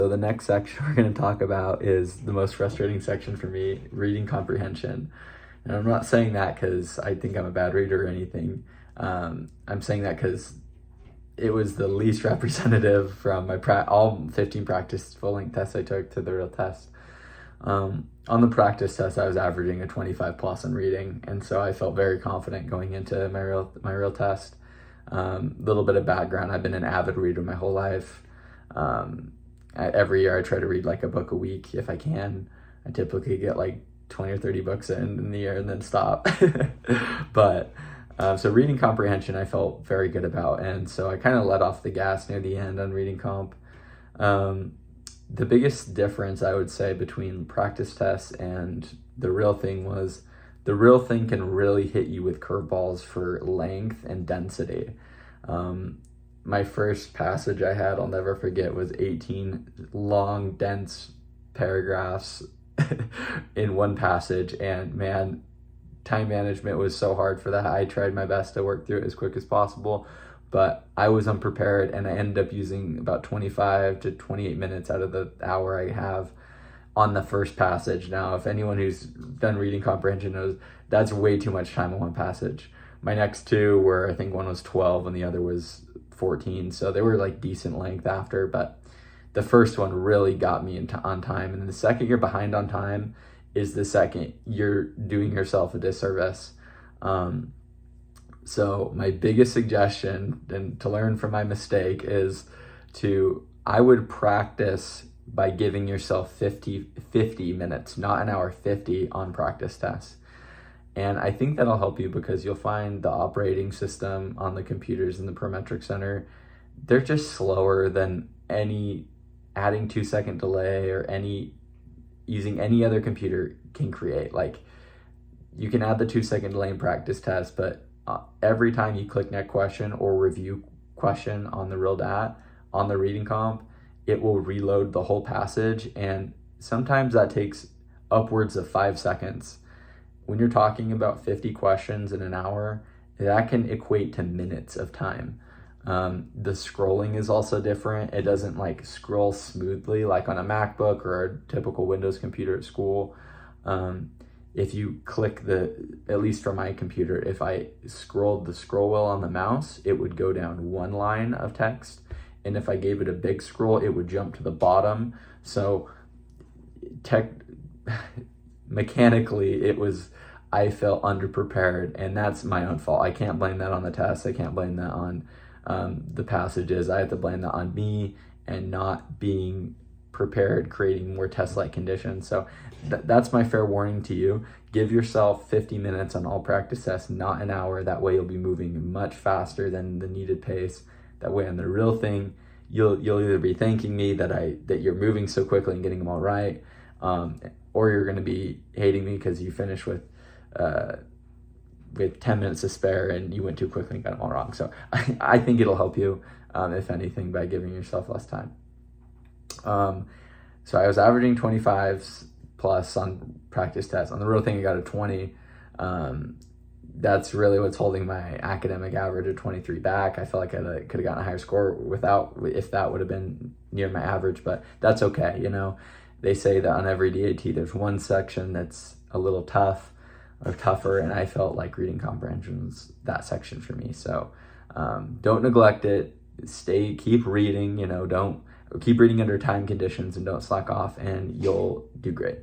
So the next section we're going to talk about is the most frustrating section for me, reading comprehension. And I'm not saying that because I think I'm a bad reader or anything. I'm saying that because it was the least representative from my all 15 practice full-length tests I took to the real test. On the practice test, I was averaging a 25 plus in reading, and so I felt very confident going into my real test. Little bit of background: I've been an avid reader my whole life. Every year I try to read like a book a week if I can. I typically get like 20 or 30 books in the year and then stop. But so reading comprehension I felt very good about, and so I kind of let off the gas near the end on reading comp. The biggest difference I would say between practice tests and the real thing was the real thing can really hit you with curveballs for length and density. My first passage I had, I'll never forget, was 18 long, dense paragraphs in one passage, and man, time management was so hard for that. I tried my best to work through it as quick as possible, but I was unprepared, and I ended up using about 25 to 28 minutes out of the hour I have on the first passage. Now, if anyone who's done reading comprehension knows, that's way too much time on one passage. My next two were, I think one was 12 and the other was 14, so they were like decent length after, but the first one really got me on time, and the second you're behind on time is the second you're doing yourself a disservice. So my biggest suggestion, and to learn from my mistake, is I would practice by giving yourself 50 minutes, not an hour, 50 on practice tests. And I think that'll help you because you'll find the operating system on the computers in the Prometric Center, they're just slower than adding 2-second delay or using any other computer can create. Like, you can add the 2-second delay in practice test, but every time you click next question or review question on the real DAT, on the reading comp, it will reload the whole passage, and sometimes that takes upwards of 5 seconds. When you're talking about 50 questions in an hour, that can equate to minutes of time. The scrolling is also different. It doesn't like scroll smoothly like on a MacBook or a typical Windows computer at school. If you click at least for my computer, if I scrolled the scroll wheel on the mouse, it would go down one line of text. And if I gave it a big scroll, it would jump to the bottom. So mechanically, I felt underprepared, and that's my own fault. I can't blame that on the test. I can't blame that on the passages. I have to blame that on me and not being prepared, creating more test-like conditions. So that's my fair warning to you. Give yourself 50 minutes on all practice tests, not an hour. That way you'll be moving much faster than the needed pace. That way on the real thing, you'll either be thanking me that you're moving so quickly and getting them all right, or you're going to be hating me because you finished with 10 minutes to spare and you went too quickly and got them all wrong. So I think it'll help you, if anything, by giving yourself less time. So I was averaging 25s plus on practice tests. On the real thing, I got a 20. That's really what's holding my academic average of 23 back. I felt like I could have gotten a higher score if that would have been near my average, but that's okay. You know, they say that on every DAT, there's one section that's a little tough or tougher, and I felt like reading comprehension was that section for me. So don't neglect it. Keep reading, don't keep reading under time conditions and don't slack off, and you'll do great.